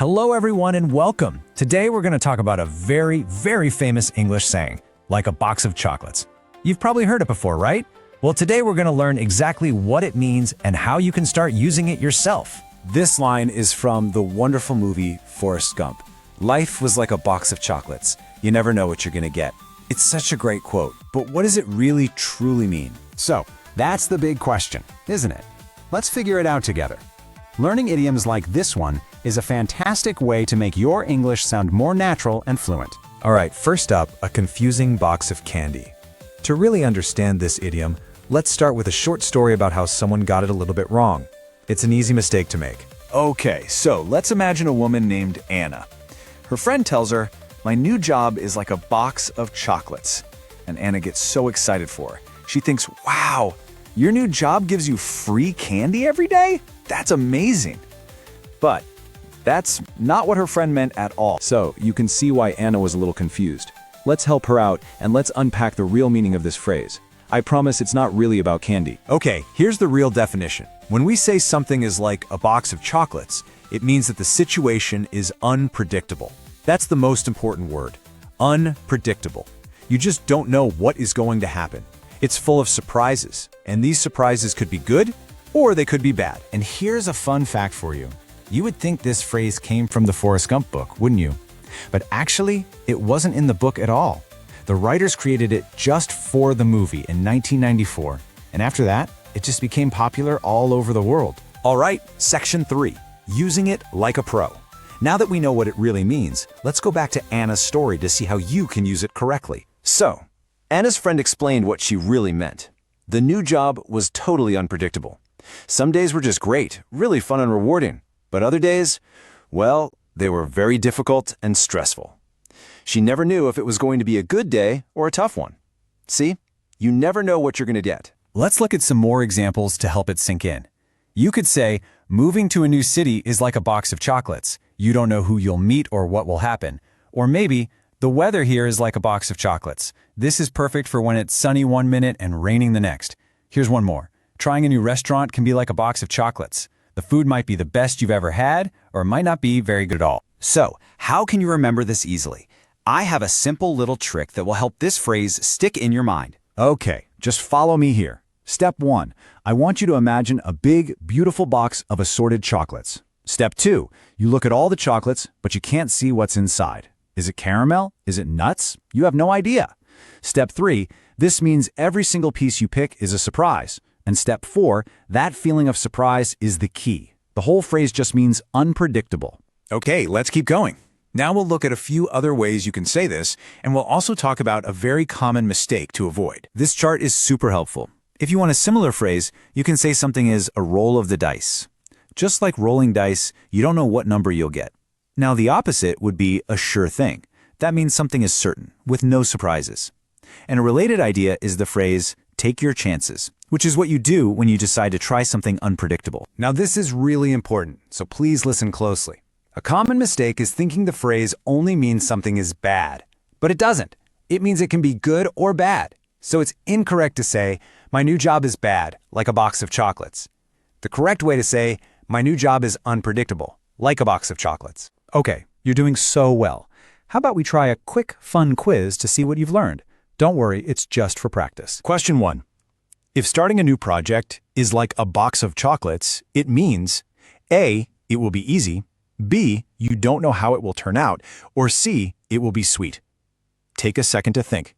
Hello everyone and welcome. Today we're going to talk about a very, very famous English saying, like a box of chocolates. You've probably heard it before, right? Well, today we're going to learn exactly what it means and how you can start using it yourself. This line is from the wonderful movie Forrest Gump. Life was like a box of chocolates. You never know what you're going to get. It's such a great quote, but what does it really truly mean? So, that's the big question, isn't it? Let's figure it out together. Learning idioms like this one is a fantastic way to make your English sound more natural and fluent. All right, first up, a confusing box of candy. To really understand this idiom, let's start with a short story about how someone got it a little bit wrong. It's an easy mistake to make. Okay, so let's imagine a woman named Anna. Her friend tells her, "My new job is like a box of chocolates." And Anna gets so excited for her. She thinks, "Wow, your new job gives you free candy every day? That's amazing." But that's not what her friend meant at all. So you can see why Anna was a little confused. Let's help her out and let's unpack the real meaning of this phrase. I promise it's not really about candy. Okay, here's the real definition. When we say something is like a box of chocolates, it means that the situation is unpredictable. That's the most important word. Unpredictable. You just don't know what is going to happen. It's full of surprises, and these surprises could be good or they could be bad. And here's a fun fact for you. You would think this phrase came from the Forrest Gump book, wouldn't you? But actually, it wasn't in the book at all. The writers created it just for the movie in 1994, and after that, it just became popular all over the world. All right, section 3, using it like a pro. Now that we know what it really means, let's go back to Anna's story to see how you can use it correctly. So, Anna's friend explained what she really meant. The new job was totally unpredictable. Some days were just great, really fun and rewarding, but other days, well, they were very difficult and stressful. She never knew if it was going to be a good day or a tough one. See, you never know what you're going to get. Let's look at some more examples to help it sink in. You could say, moving to a new city is like a box of chocolates. You don't know who you'll meet or what will happen. Or maybe, the weather here is like a box of chocolates. This is perfect for when it's sunny one minute and raining the next. Here's one more. Trying a new restaurant can be like a box of chocolates. The food might be the best you've ever had, or it might not be very good at all. So, how can you remember this easily? I have a simple little trick that will help this phrase stick in your mind. Okay, just follow me here. Step 1, I want you to imagine a big, beautiful box of assorted chocolates. Step 2, you look at all the chocolates, but you can't see what's inside. Is it caramel? Is it nuts? You have no idea. Step 3, this means every single piece you pick is a surprise. And step 4, that feeling of surprise is the key. The whole phrase just means unpredictable. Okay, let's keep going. Now we'll look at a few other ways you can say this, and we'll also talk about a very common mistake to avoid. This chart is super helpful. If you want a similar phrase, you can say something is a roll of the dice. Just like rolling dice, you don't know what number you'll get. Now the opposite would be a sure thing. That means something is certain, with no surprises. And a related idea is the phrase, take your chances, which is what you do when you decide to try something unpredictable. Now this is really important, so please listen closely. A common mistake is thinking the phrase only means something is bad. But it doesn't. It means it can be good or bad. So it's incorrect to say, my new job is bad, like a box of chocolates. The correct way to say, my new job is unpredictable, like a box of chocolates. Okay, you're doing so well. How about we try a quick, fun quiz to see what you've learned? Don't worry, it's just for practice. Question 1. If starting a new project is like a box of chocolates, it means A, it will be easy, B, you don't know how it will turn out, or C, it will be sweet. Take a second to think.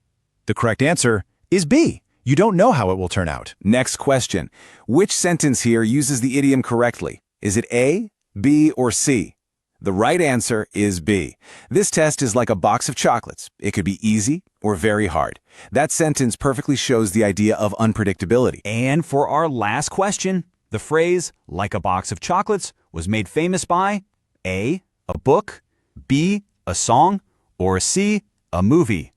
The correct answer is B. You don't know how it will turn out. Next question. Which sentence here uses the idiom correctly? Is it A, B, or C? The right answer is B. This test is like a box of chocolates. It could be easy or very hard. That sentence perfectly shows the idea of unpredictability. And for our last question, the phrase, like a box of chocolates, was made famous by A, a book, B, a song, or C, a movie.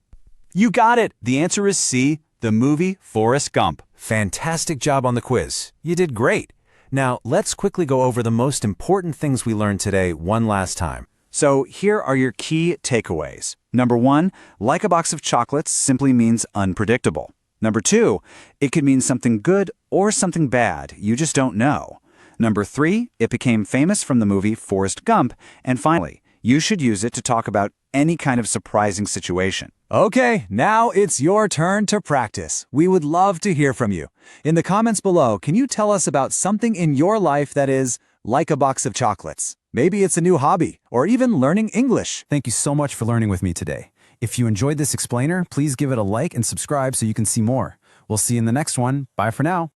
You got it! The answer is C, the movie Forrest Gump. Fantastic job on the quiz. You did great. Now, let's quickly go over the most important things we learned today one last time. So here are your key takeaways. Number 1, like a box of chocolates simply means unpredictable. Number 2, it could mean something good or something bad. You just don't know. Number 3, it became famous from the movie Forrest Gump. And finally, you should use it to talk about any kind of surprising situation. Okay, now it's your turn to practice. We would love to hear from you. In the comments below, can you tell us about something in your life that is like a box of chocolates? Maybe it's a new hobby, or even learning English. Thank you so much for learning with me today. If you enjoyed this explainer, please give it a like and subscribe so you can see more. We'll see you in the next one. Bye for now.